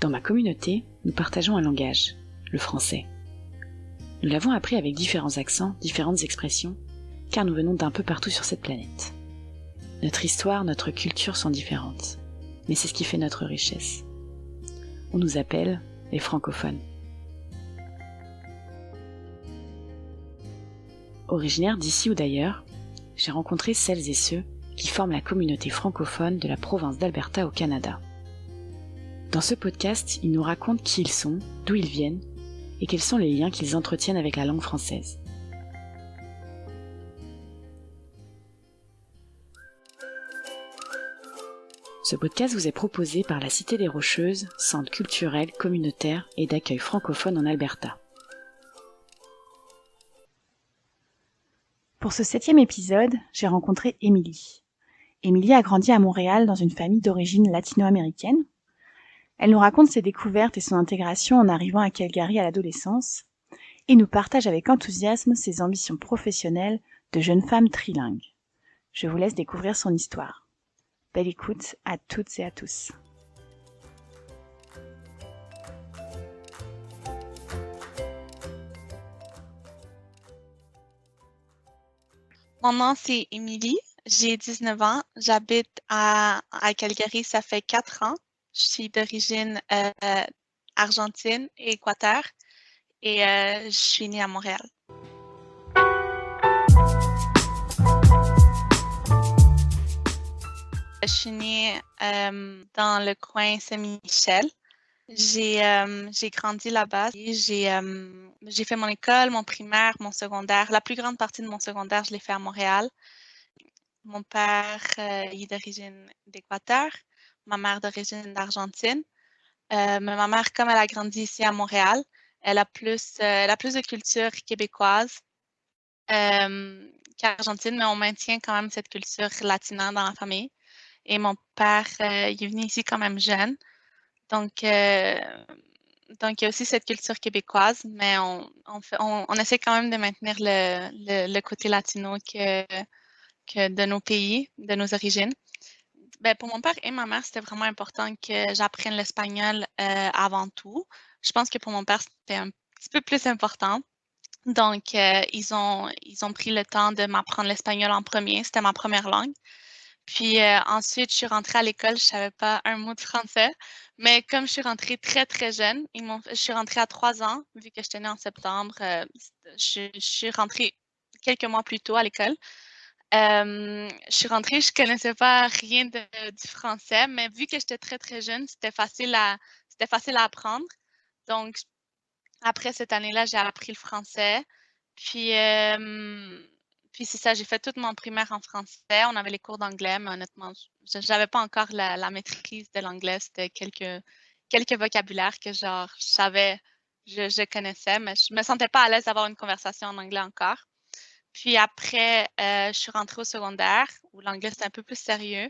Dans ma communauté, nous partageons un langage, le français. Nous l'avons appris avec différents accents, différentes expressions, car nous venons d'un peu partout sur cette planète. Notre histoire, notre culture sont différentes, mais c'est ce qui fait notre richesse. On nous appelle les francophones. Originaire d'ici ou d'ailleurs, j'ai rencontré celles et ceux qui forment la communauté francophone de la province d'Alberta au Canada. Dans ce podcast, ils nous racontent qui ils sont, d'où ils viennent, et quels sont les liens qu'ils entretiennent avec la langue française. Ce podcast vous est proposé par la Cité des Rocheuses, centre culturel, communautaire et d'accueil francophone en Alberta. Pour ce 7e épisode, j'ai rencontré Émilie. Émilie a grandi à Montréal dans une famille d'origine latino-américaine. Elle nous raconte ses découvertes et son intégration en arrivant à Calgary à l'adolescence et nous partage avec enthousiasme ses ambitions professionnelles de jeune femme trilingue. Je vous laisse découvrir son histoire. Belle écoute à toutes et à tous. Mon nom, c'est Émilie. J'ai 19 ans. J'habite à Calgary, ça fait 4 ans. Je suis d'origine argentine et Équateur et je suis née à Montréal. Je suis née dans le coin Saint-Michel. J'ai grandi là-bas. J'ai fait mon école, mon primaire, mon secondaire. La plus grande partie de mon secondaire, je l'ai fait à Montréal. Mon père il est d'origine d'Équateur, ma mère d'origine d'Argentine. Mais ma mère, comme elle a grandi ici à Montréal, elle a plus de culture québécoise qu'argentine, mais on maintient quand même cette culture latine dans la famille. Et mon père, il est venu ici quand même jeune. Donc, il y a aussi cette culture québécoise, mais on essaie quand même de maintenir le côté latino que de nos pays, de nos origines. Ben, pour mon père et ma mère, c'était vraiment important que j'apprenne l'espagnol avant tout. Je pense que pour mon père, c'était un petit peu plus important. Donc, ils ont pris le temps de m'apprendre l'espagnol en premier. C'était ma première langue. Puis ensuite, je suis rentrée à l'école. Je savais pas un mot de français. Mais comme je suis rentrée très, très jeune, je suis rentrée à 3 ans, vu que j'étais née en septembre. Je suis rentrée quelques mois plus tôt à l'école. Je suis rentrée, je connaissais pas rien du français, mais vu que j'étais très, très jeune, c'était facile à apprendre. Donc, après cette année-là, j'ai appris le français. Puis, puis c'est ça, j'ai fait toute mon primaire en français. On avait les cours d'anglais, mais honnêtement, j'avais pas encore la maîtrise de l'anglais. C'était quelques vocabulaires que genre, je connaissais, mais je me sentais pas à l'aise d'avoir une conversation en anglais encore. Puis après, je suis rentrée au secondaire où l'anglais, c'était un peu plus sérieux.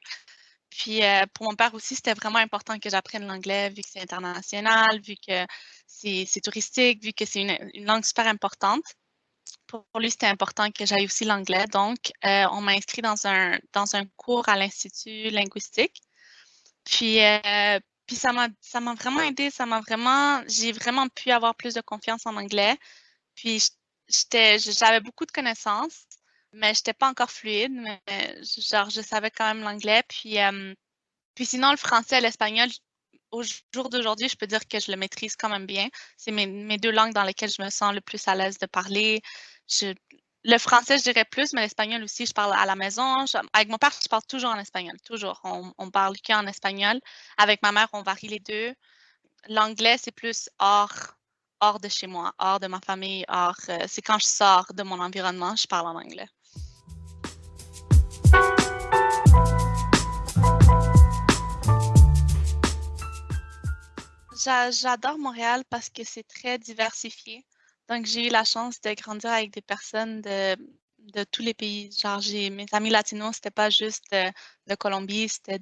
Puis pour mon père aussi, c'était vraiment important que j'apprenne l'anglais vu que c'est international, vu que c'est touristique, vu que c'est une langue super importante. Pour lui, c'était important que j'aille aussi l'anglais. Donc, on m'a inscrit dans un cours à l'Institut linguistique. Puis ça m'a vraiment aidé. J'ai vraiment pu avoir plus de confiance en anglais. Puis j'avais beaucoup de connaissances, mais je n'étais pas encore fluide. Mais genre, je savais quand même l'anglais. Puis sinon, le français et l'espagnol, au jour d'aujourd'hui, je peux dire que je le maîtrise quand même bien. C'est mes 2 langues dans lesquelles je me sens le plus à l'aise de parler. Le français, je dirais plus, mais l'espagnol aussi, je parle à la maison. Avec mon père, je parle toujours en espagnol, toujours. On parle qu'en espagnol. Avec ma mère, on varie les deux. L'anglais, c'est plus hors de chez moi, hors de ma famille, c'est quand je sors de mon environnement, je parle en anglais. J'adore Montréal parce que c'est très diversifié. Donc, j'ai eu la chance de grandir avec des personnes de tous les pays. Genre, mes amis latinos, c'était pas juste de Colombie, c'était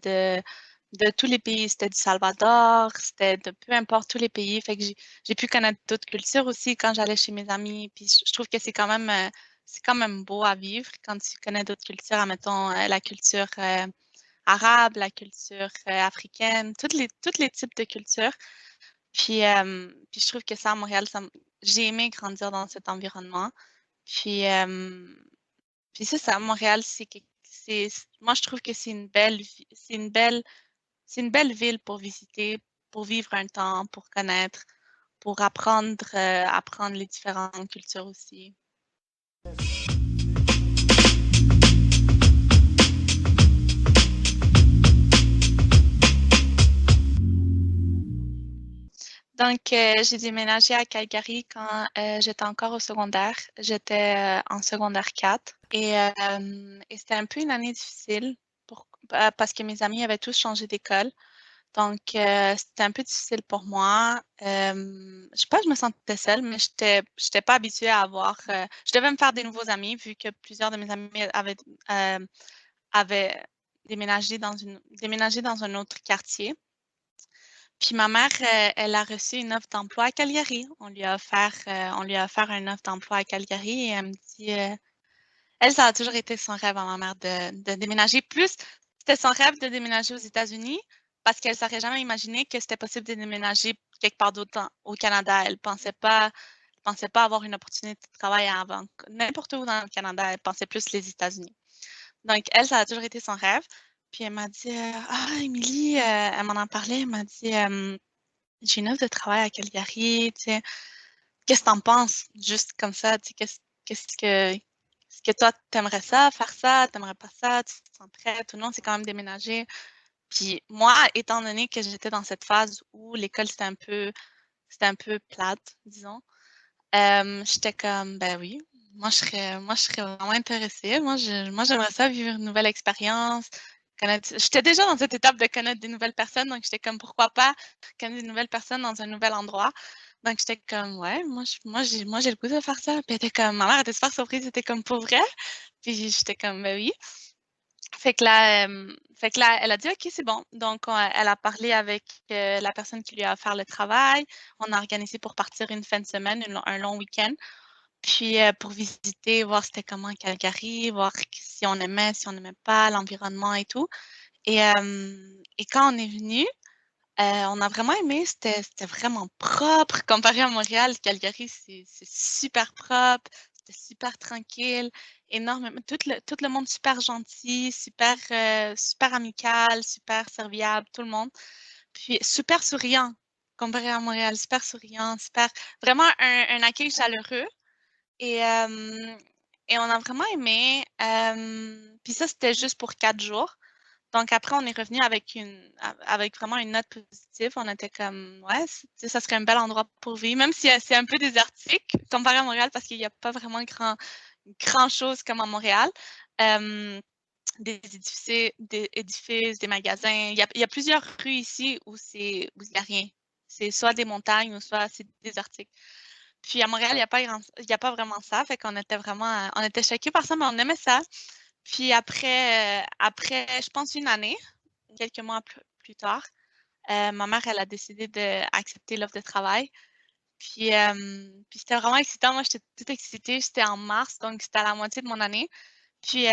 de tous les pays. C'était du Salvador, c'était de peu importe tous les pays. Fait que j'ai pu connaître d'autres cultures aussi quand j'allais chez mes amis. Puis je trouve que c'est quand même beau à vivre quand tu connais d'autres cultures. Admettons, la culture arabe, la culture africaine, tous les types de cultures. Puis je trouve que ça, à Montréal, j'ai aimé grandir dans cet environnement. Puis c'est ça, Montréal, moi, je trouve que c'est une belle ville pour visiter, pour vivre un temps, pour connaître, pour apprendre les différentes cultures aussi. Donc, j'ai déménagé à Calgary quand j'étais encore au secondaire. J'étais en secondaire 4 et c'était un peu une année difficile parce que mes amis avaient tous changé d'école. Donc, c'était un peu difficile pour moi. Je sais pas, je me sentais seule, mais j'étais pas habituée à avoir. Je devais me faire des nouveaux amis vu que plusieurs de mes amis avaient déménagé dans un autre quartier. Puis ma mère, elle a reçu une offre d'emploi à Calgary. On lui a offert une offre d'emploi à Calgary et elle me dit, elle, ça a toujours été son rêve à ma mère de déménager. Plus, c'était son rêve de déménager aux États-Unis parce qu'elle ne s'aurait jamais imaginé que c'était possible de déménager quelque part d'autre au Canada. Elle pensait pas avoir une opportunité de travail avant n'importe où dans le Canada. Elle pensait plus les États-Unis. Donc, elle, ça a toujours été son rêve. Puis elle m'a dit, ah, Émilie, elle m'en a parlé, elle m'a dit, j'ai une offre de travail à Calgary, tu sais, qu'est-ce que t'en penses? Juste comme ça, tu sais, est-ce que toi, t'aimerais ça, faire ça, t'aimerais pas ça, tu te sens prêt, tout le monde s'est quand même déménagé. Puis moi, étant donné que j'étais dans cette phase où l'école, c'était un peu plate, disons, j'étais comme, ben oui, moi, je serais vraiment intéressée. Moi, j'aimerais ça vivre une nouvelle expérience. J'étais déjà dans cette étape de connaître des nouvelles personnes, donc j'étais comme, pourquoi pas connaître des nouvelles personnes dans un nouvel endroit. Donc, j'étais comme, ouais, moi, j'ai le goût de faire ça. Puis elle était comme, ma mère était super surprise, elle était comme, pour vrai? Puis j'étais comme, ben oui. Fait que là, elle a dit, OK, c'est bon. Donc, elle a parlé avec la personne qui lui a offert le travail. On a organisé pour partir une fin de semaine, un long week-end. Puis, pour visiter, voir c'était comment Calgary, voir si on aimait, si on n'aimait pas, l'environnement et tout. Et quand on est venu, on a vraiment aimé, c'était vraiment propre comparé à Montréal. Calgary, c'est super propre, c'était super tranquille, énormément, tout le monde super gentil, super amical, super serviable, tout le monde. Puis super souriant comparé à Montréal, super souriant, vraiment un accueil chaleureux. Et, et on a vraiment aimé. Puis ça, c'était juste pour 4 jours. Donc après, on est revenu avec vraiment une note positive. On était comme, ouais, ça serait un bel endroit pour vivre, même si c'est un peu désertique comparé à Montréal parce qu'il n'y a pas vraiment grand chose comme à Montréal. Des édifices, des magasins. Il y a plusieurs rues ici où il n'y a rien. C'est soit des montagnes ou soit c'est désertique. Puis à Montréal, il y a pas vraiment ça. Fait qu'on était vraiment, on était choqués par ça, mais on aimait ça. Puis après, je pense une année, quelques mois plus tard, ma mère, elle a décidé d'accepter l'offre de travail. Puis c'était vraiment excitant. Moi, j'étais toute excitée. C'était en mars, donc c'était à la moitié de mon année. Puis,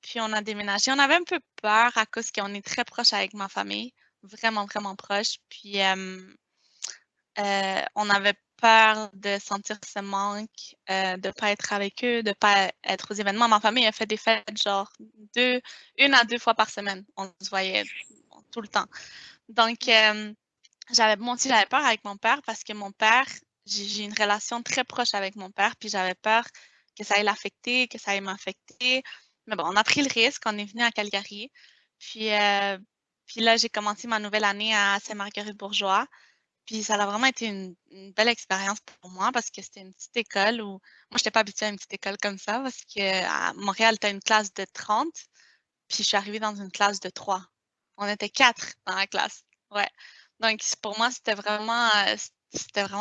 puis on a déménagé. On avait un peu peur à cause qu'on est très proche avec ma famille, vraiment, vraiment proche. Puis on avait peur de sentir ce manque, de ne pas être avec eux, de ne pas être aux événements. Ma famille a fait des fêtes genre 1 à 2 fois par semaine. On se voyait tout le temps. Donc, moi aussi, j'avais peur avec mon père parce que mon père, j'ai une relation très proche avec mon père, puis j'avais peur que ça aille l'affecter, que ça aille m'affecter. Mais bon, on a pris le risque, on est venu à Calgary. Puis, puis là, j'ai commencé ma nouvelle année à Saint-Marguerite-Bourgeois. Puis ça a vraiment été une belle expérience pour moi parce que c'était une petite école où moi, je n'étais pas habituée à une petite école comme ça parce qu'à Montréal, tu as une classe de 30, puis je suis arrivée dans une classe de 3. On était 4 dans la classe. Ouais. Donc pour moi, c'était vraiment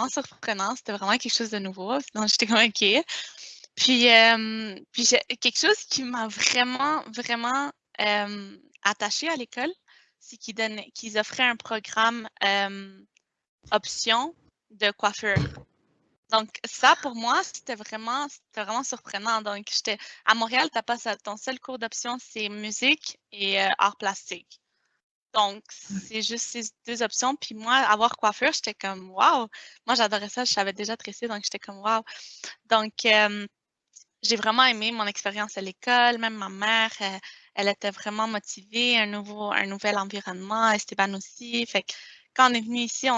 surprenant. C'était vraiment quelque chose de nouveau. Donc j'étais comme OK. Puis quelque chose qui m'a vraiment, vraiment attachée à l'école, c'est qu'ils offraient un programme option de coiffure. Donc ça, pour moi, c'était vraiment surprenant. Donc j'étais à Montréal, tu as pas ça. Ton seul cours d'option, c'est musique et arts plastiques. Donc c'est juste ces 2 options. Puis moi, avoir coiffure, j'étais comme: «Waouh!» Moi, j'adorais ça, je savais déjà tresser, donc j'étais comme: «Waouh!» Donc j'ai vraiment aimé mon expérience à l'école. Même ma mère, elle était vraiment motivée, un nouvel environnement, Esteban aussi. Fait que quand on est venu ici,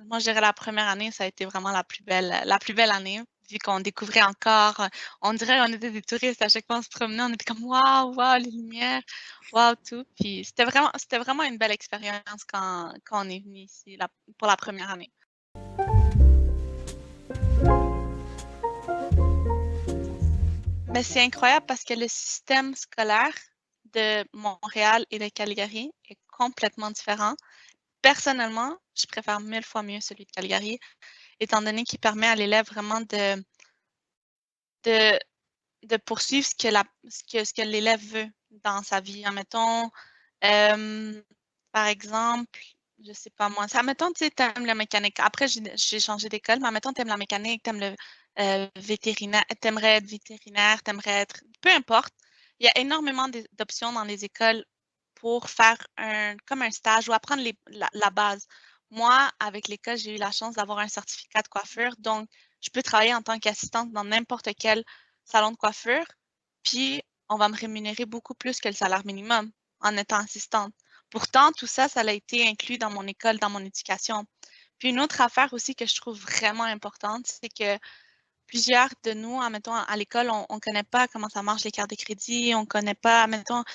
moi, je dirais la première année, ça a été vraiment la plus belle année, vu qu'on découvrait encore, on dirait on était des touristes à chaque fois on se promenait, on était comme: «Waouh, waouh, les lumières, waouh, tout». Puis c'était vraiment une belle expérience quand on est venu ici pour la première année. Mais c'est incroyable parce que le système scolaire de Montréal et de Calgary est complètement différent. Personnellement, je préfère 1000 fois mieux celui de Calgary, étant donné qu'il permet à l'élève vraiment de de poursuivre ce que l'élève veut dans sa vie. Admettons, hem, par exemple, je sais pas moi, ça admettons, tu sais, tu aimes la mécanique. Après, j'ai changé d'école, mais admettons, tu aimes la mécanique, tu aimes le, vétérinaire, tu aimerais être vétérinaire, tu aimerais être peu importe. Il y a énormément d'options dans les écoles pour faire comme un stage ou apprendre la base. Moi, avec l'école, j'ai eu la chance d'avoir un certificat de coiffure, donc je peux travailler en tant qu'assistante dans n'importe quel salon de coiffure, puis on va me rémunérer beaucoup plus que le salaire minimum en étant assistante. Pourtant, tout ça, ça a été inclus dans mon école, dans mon éducation. Puis une autre affaire aussi que je trouve vraiment importante, c'est que plusieurs de nous, admettons, à l'école, on ne connaît pas comment ça marche les cartes de crédit, on ne connaît pas, admettons,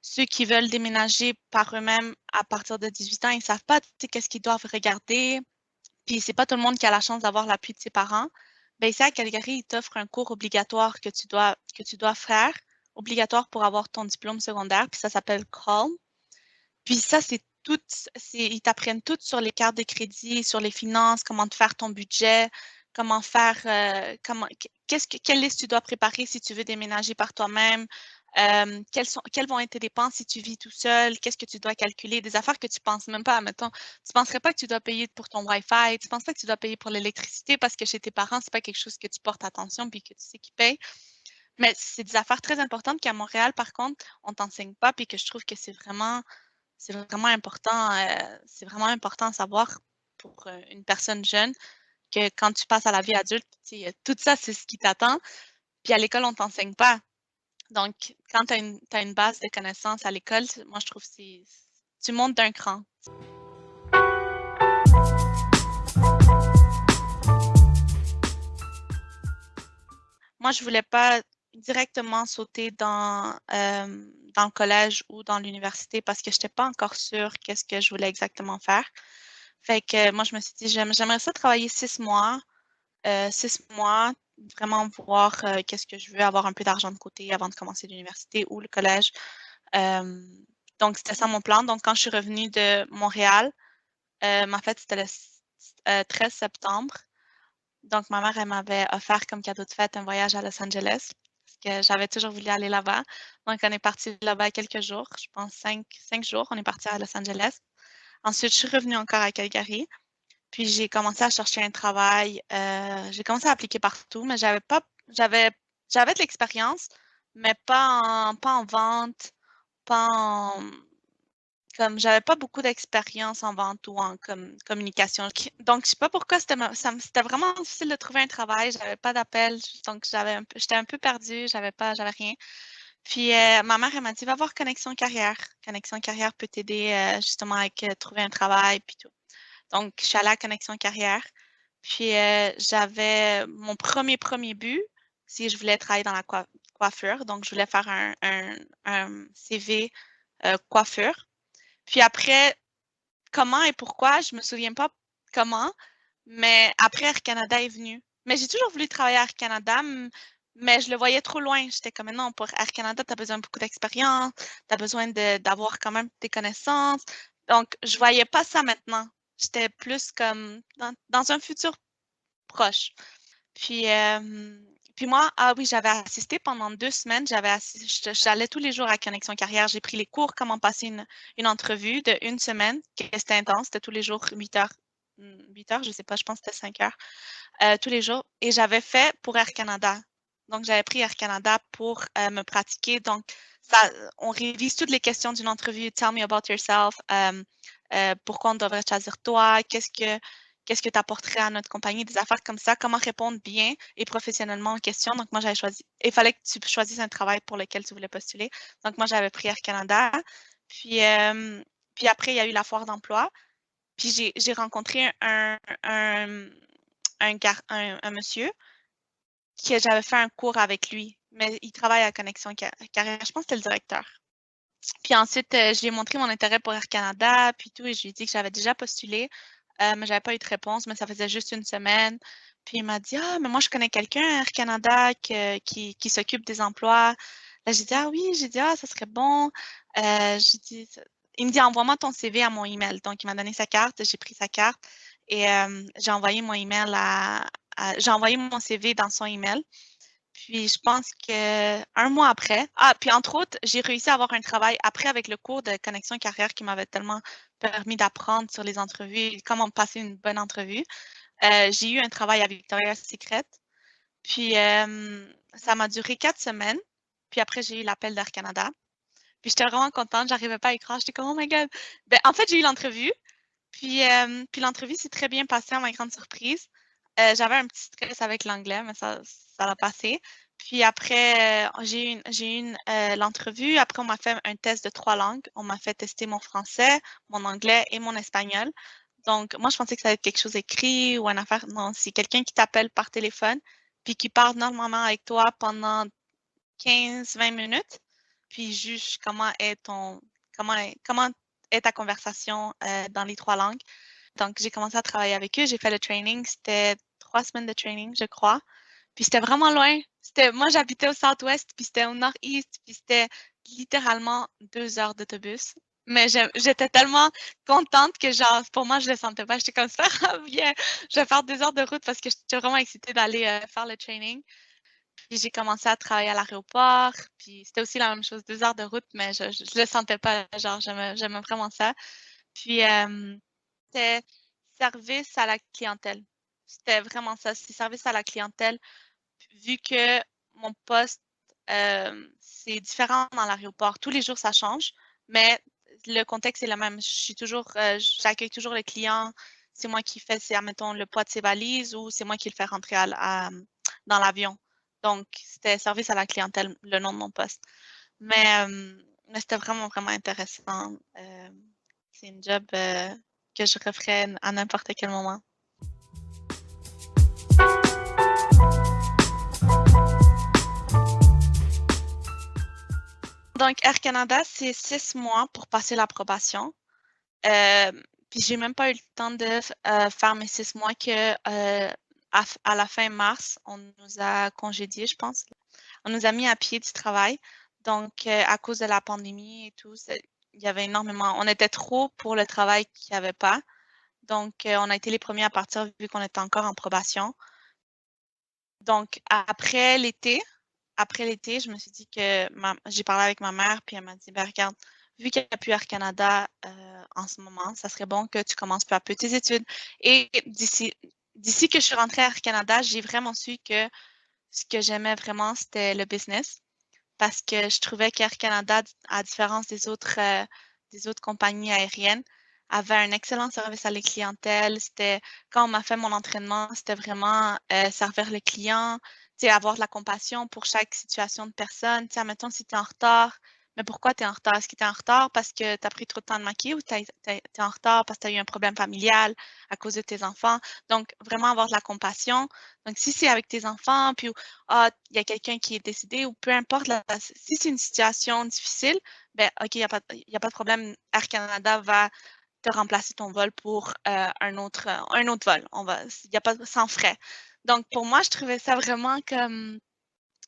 ceux qui veulent déménager par eux-mêmes à partir de 18 ans, ils ne savent pas, tu sais, qu'est-ce qu'ils doivent regarder. Puis c'est pas tout le monde qui a la chance d'avoir l'appui de ses parents. Ben ici à Calgary, ils t'offrent un cours obligatoire que tu dois faire, obligatoire pour avoir ton diplôme secondaire, puis ça s'appelle Calm. Puis ça, ils t'apprennent tout sur les cartes de crédit, sur les finances, comment te faire ton budget, comment faire, quelle liste tu dois préparer si tu veux déménager par toi-même, quelles vont être tes dépenses si tu vis tout seul, qu'est-ce que tu dois calculer, des affaires que tu penses même pas, mettons, tu penserais pas que tu dois payer pour ton Wi-Fi, tu penses pas que tu dois payer pour l'électricité parce que chez tes parents, c'est pas quelque chose que tu portes attention puis que tu sais qu'ils payent. Mais c'est des affaires très importantes qu'à Montréal, par contre, on t'enseigne pas puis que je trouve que c'est vraiment important à savoir pour, une personne jeune que quand tu passes à la vie adulte, tu sais, tout ça, c'est ce qui t'attend, puis à l'école, on t'enseigne pas. Donc quand tu as une base de connaissances à l'école, moi, je trouve que tu montes d'un cran. Moi, je voulais pas directement sauter dans le collège ou dans l'université parce que j'étais pas encore sûre qu'est-ce que je voulais exactement faire. Fait que moi, je me suis dit: «J'aimerais ça travailler 6 mois, 6 mois, vraiment voir, qu'est-ce que je veux, avoir un peu d'argent de côté avant de commencer l'université ou le collège». Hem, donc c'était ça mon plan. Donc quand je suis revenue de Montréal, ma fête, c'était le 13 septembre. Donc ma mère, elle m'avait offert comme cadeau de fête un voyage à Los Angeles parce que j'avais toujours voulu aller là-bas. Donc on est parti là-bas quelques jours, je pense 5 jours, on est parti à Los Angeles. Ensuite, je suis revenue encore à Calgary. Puis j'ai commencé à chercher un travail, j'ai commencé à appliquer partout, mais j'avais de l'expérience, mais pas en vente, pas en comme j'avais pas beaucoup d'expérience en vente ou en communication. Donc je sais pas pourquoi c'était vraiment difficile de trouver un travail, j'avais pas d'appel, donc j'étais un peu perdue, j'avais rien. Puis, ma mère, elle m'a dit: «Va voir Connexion Carrière. Connexion Carrière peut t'aider, justement avec, trouver un travail puis tout». Donc, je suis allée à Connexion Carrière. Puis, j'avais mon premier but, si je voulais travailler dans la coiffure. Donc, je voulais faire un CV, coiffure. Puis après, comment et pourquoi, je me souviens pas comment, mais après Air Canada est venu. Mais j'ai toujours voulu travailler à Air Canada, mais je le voyais trop loin. J'étais comme: «Non, pour Air Canada, tu as besoin de beaucoup d'expérience, tu as besoin d'avoir quand même des connaissances». Donc je voyais pas ça maintenant. J'étais plus comme dans un futur proche. Puis, moi, ah oui, j'avais assisté pendant 2 semaines, j'allais tous les jours à Connexion Carrière. J'ai pris les cours comment passer une entrevue de 1 semaine, que c'était intense, c'était tous les jours 8 heures 8 heures, je sais pas, je pense que c'était 5 heures, tous les jours. Et j'avais fait pour Air Canada. Donc, j'avais pris Air Canada pour me pratiquer. Donc, ça, on révise toutes les questions d'une entrevue. Tell me about yourself. Pourquoi on devrait choisir toi? Qu'est-ce que tu apporterais à notre compagnie? Des affaires comme ça. Comment répondre bien et professionnellement aux questions. Donc, moi, j'avais choisi. Il fallait que tu choisisses un travail pour lequel tu voulais postuler. Donc, moi, j'avais pris Air Canada. Puis, puis après, il y a eu la foire d'emploi. Puis j'ai rencontré un monsieur que j'avais fait un cours avec lui, mais il travaille à Connexion Carrière. Je pense que c'était le directeur. Puis ensuite, je lui ai montré mon intérêt pour Air Canada, puis tout, et je lui ai dit que j'avais déjà postulé, mais j'avais pas eu de réponse, mais ça faisait juste une semaine. Puis il m'a dit, ah, mais moi, je connais quelqu'un à Air Canada qui s'occupe des emplois. Là, j'ai dit, ah oui, j'ai dit, ah, ça serait bon. J'ai dit, il me dit, envoie-moi ton CV à mon email. Donc, il m'a donné sa carte, j'ai pris sa carte et j'ai envoyé mon email j'ai envoyé mon CV dans son email. Puis je pense que un mois après, puis entre autres, j'ai réussi à avoir un travail après avec le cours de connexion carrière qui m'avait tellement permis d'apprendre sur les entrevues et comment passer une bonne entrevue. J'ai eu un travail à Victoria's Secret. Puis ça m'a duré 4 semaines. Puis après, j'ai eu l'appel d'Air Canada. Puis j'étais vraiment contente, j'arrivais pas à y croire. J'étais comme, oh my God. Ben, en fait, j'ai eu l'entrevue. Puis l'entrevue s'est très bien passée à ma grande surprise. J'avais un petit stress avec l'anglais, mais ça l'a passé. Puis après, j'ai eu l'entrevue. Après, on m'a fait un test de 3 langues. On m'a fait tester mon français, mon anglais et mon espagnol. Donc, moi, je pensais que ça allait être quelque chose écrit ou une affaire. Non, c'est quelqu'un qui t'appelle par téléphone, puis qui parle normalement avec toi pendant 15-20 minutes, puis juge comment est ta conversation dans les 3 langues. Donc, j'ai commencé à travailler avec eux. J'ai fait le training. C'était 3 semaines de training, je crois. Puis c'était vraiment loin. Moi, j'habitais au Southwest, puis c'était au Nord-Est, puis c'était littéralement 2 heures d'autobus. Mais j'étais tellement contente que, genre, pour moi, je le sentais pas. J'étais comme ça, bien, je vais faire 2 heures de route parce que j'étais vraiment excitée d'aller faire le training. Puis j'ai commencé à travailler à l'aéroport. Puis c'était aussi la même chose, 2 heures de route, mais je le sentais pas. Genre, j'aimais vraiment ça. Puis c'était service à la clientèle. C'était vraiment ça, c'est service à la clientèle. Vu que mon poste, c'est différent dans l'aéroport. Tous les jours, ça change, mais le contexte est le même. J'accueille toujours le client. C'est moi qui fais, admettons, le poids de ses valises ou c'est moi qui le fais rentrer dans l'avion. Donc, c'était service à la clientèle, le nom de mon poste. Mais c'était vraiment, vraiment intéressant. C'est une job que je referais à n'importe quel moment. Donc, Air Canada, c'est 6 mois pour passer l'approbation. Puis j'ai même pas eu le temps de faire mes 6 mois que à la fin mars, on nous a congédiés, je pense. On nous a mis à pied du travail. Donc, à cause de la pandémie et tout, il y avait énormément. On était trop pour le travail qu'il n'y avait pas. Donc, on a été les premiers à partir vu qu'on était encore en probation. Donc, après l'été, je me suis dit que j'ai parlé avec ma mère, puis elle m'a dit, ben, regarde, vu qu'il n'y a plus Air Canada en ce moment, ça serait bon que tu commences peu à peu tes études. Et d'ici que je suis rentrée à Air Canada, j'ai vraiment su que ce que j'aimais vraiment, c'était le business. Parce que je trouvais qu'Air Canada, à différence des autres compagnies aériennes, avait un excellent service à la clientèle. Quand on m'a fait mon entraînement, c'était vraiment servir le client, avoir de la compassion pour chaque situation de personne. Admettons, si tu es en retard, mais pourquoi tu es en retard? Est-ce que tu es en retard parce que tu as pris trop de temps de maquiller ou tu es en retard parce que tu as eu un problème familial à cause de tes enfants? Donc, vraiment avoir de la compassion. Donc, si c'est avec tes enfants, puis il y a quelqu'un qui est décédé ou peu importe, si c'est une situation difficile, ben OK, il y a pas de problème. Air Canada va te remplacer ton vol pour un autre vol. Il n'y a pas sans frais. Donc, pour moi, je trouvais ça vraiment comme,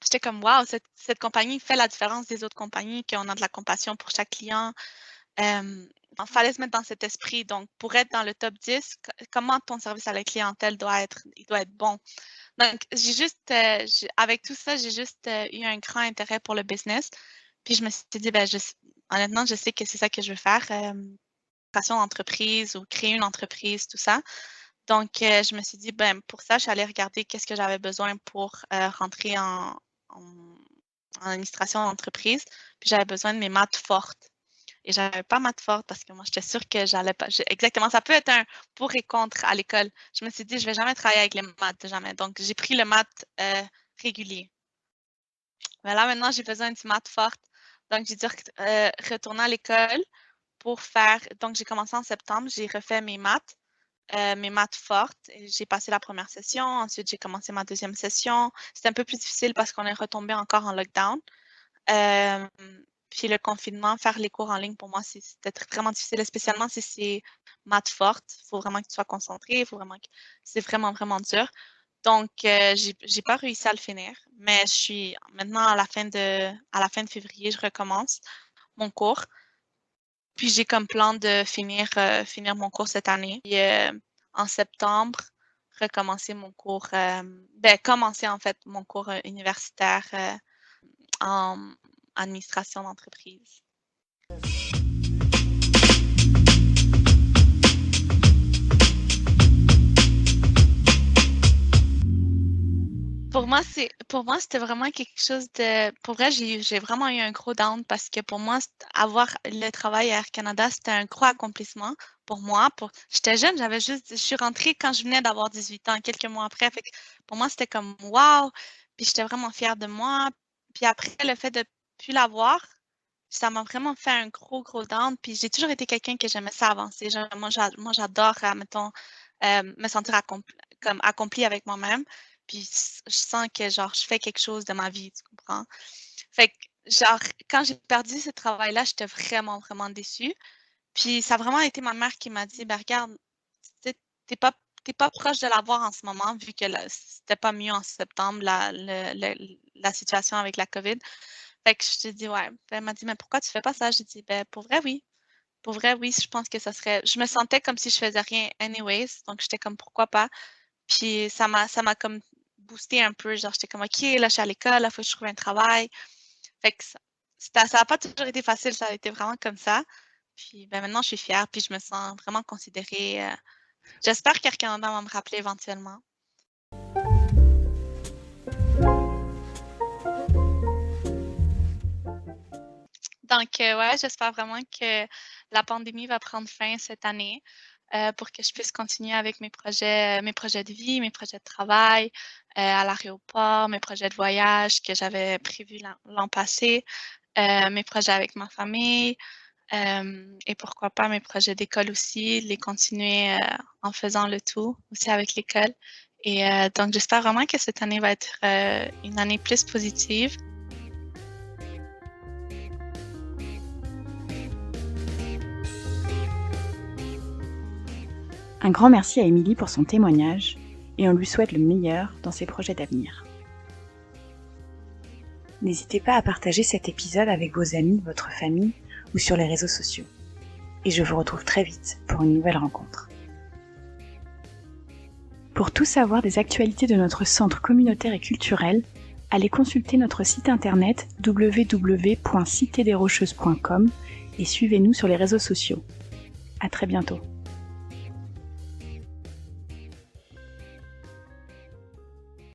j'étais comme, wow, cette compagnie fait la différence des autres compagnies, qu'on a de la compassion pour chaque client. Il fallait se mettre dans cet esprit. Donc, pour être dans le top 10, comment ton service à la clientèle il doit être bon. Donc, avec tout ça, j'ai juste eu un grand intérêt pour le business. Puis je me suis dit, ben, honnêtement, je sais que c'est ça que je veux faire. administration d'entreprise ou créer une entreprise, tout ça. Donc, je me suis dit, pour ça, j'allais regarder qu'est-ce que j'avais besoin pour rentrer en administration d'entreprise. Puis, j'avais besoin de mes maths fortes. Et j'avais pas maths fortes parce que moi, j'étais sûre que j'allais pas. Exactement, ça peut être un pour et contre à l'école. Je me suis dit, je vais jamais travailler avec les maths, jamais. Donc, j'ai pris le maths régulier. Mais là, maintenant, j'ai besoin de maths fortes. Donc, j'ai dû retourner à l'école pour faire. Donc, j'ai commencé en septembre, j'ai refait mes maths fortes. J'ai passé la première session. Ensuite, j'ai commencé ma deuxième session. C'était un peu plus difficile parce qu'on est retombé encore en lockdown. Puis le confinement, faire les cours en ligne, pour moi, c'était vraiment difficile, spécialement si c'est maths fortes. Il faut vraiment que tu sois concentré. C'est vraiment, vraiment dur. Donc, j'ai pas réussi à le finir, mais je suis maintenant à la fin de février, je recommence mon cours. Puis j'ai comme plan de finir mon cours cette année. Puis en septembre, recommencer mon cours, commencer en fait mon cours universitaire en administration d'entreprise. Pour moi, c'était vraiment quelque chose de. Pour vrai, j'ai vraiment eu un gros down parce que pour moi, avoir le travail à Air Canada, c'était un gros accomplissement pour moi. J'étais jeune, je suis rentrée quand je venais d'avoir 18 ans, quelques mois après. Fait que pour moi, c'était comme wow. Puis j'étais vraiment fière de moi. Puis après, le fait de ne plus l'avoir, ça m'a vraiment fait un gros, gros down. Puis j'ai toujours été quelqu'un que j'aimais ça avancer. Moi, j'adore, mettons, me sentir accomplie avec moi-même. Puis je sens que genre je fais quelque chose de ma vie, tu comprends? Fait que genre quand j'ai perdu ce travail-là, j'étais vraiment, vraiment déçue. Puis ça a vraiment été ma mère qui m'a dit, regarde, t'es pas, t'es pas proche de l'avoir en ce moment, vu que c'était pas mieux en septembre, la situation avec la COVID. Fait que je te dis, ouais. Elle m'a dit, mais pourquoi tu fais pas ça? J'ai dit, pour vrai, oui. Pour vrai, oui, je pense que ça serait. Je me sentais comme si je faisais rien anyways. Donc j'étais comme pourquoi pas. Puis ça m'a comme boosté un peu. Genre, j'étais comme OK, là, je suis à l'école, là, il faut que je trouve un travail. Fait que ça n'a pas toujours été facile, ça a été vraiment comme ça. Puis maintenant, je suis fière, puis je me sens vraiment considérée. J'espère qu'Air Canada va me rappeler éventuellement. Donc, ouais, j'espère vraiment que la pandémie va prendre fin cette année pour que je puisse continuer avec mes projets de vie, mes projets de travail à l'aéroport, mes projets de voyage que j'avais prévus l'an passé, mes projets avec ma famille et pourquoi pas mes projets d'école aussi, les continuer en faisant le tout aussi avec l'école. Et donc, j'espère vraiment que cette année va être une année plus positive. Un grand merci à Émilie pour son témoignage et on lui souhaite le meilleur dans ses projets d'avenir. N'hésitez pas à partager cet épisode avec vos amis, votre famille ou sur les réseaux sociaux. Et je vous retrouve très vite pour une nouvelle rencontre. Pour tout savoir des actualités de notre centre communautaire et culturel, allez consulter notre site internet www.citederocheuses.com et suivez-nous sur les réseaux sociaux. À très bientôt.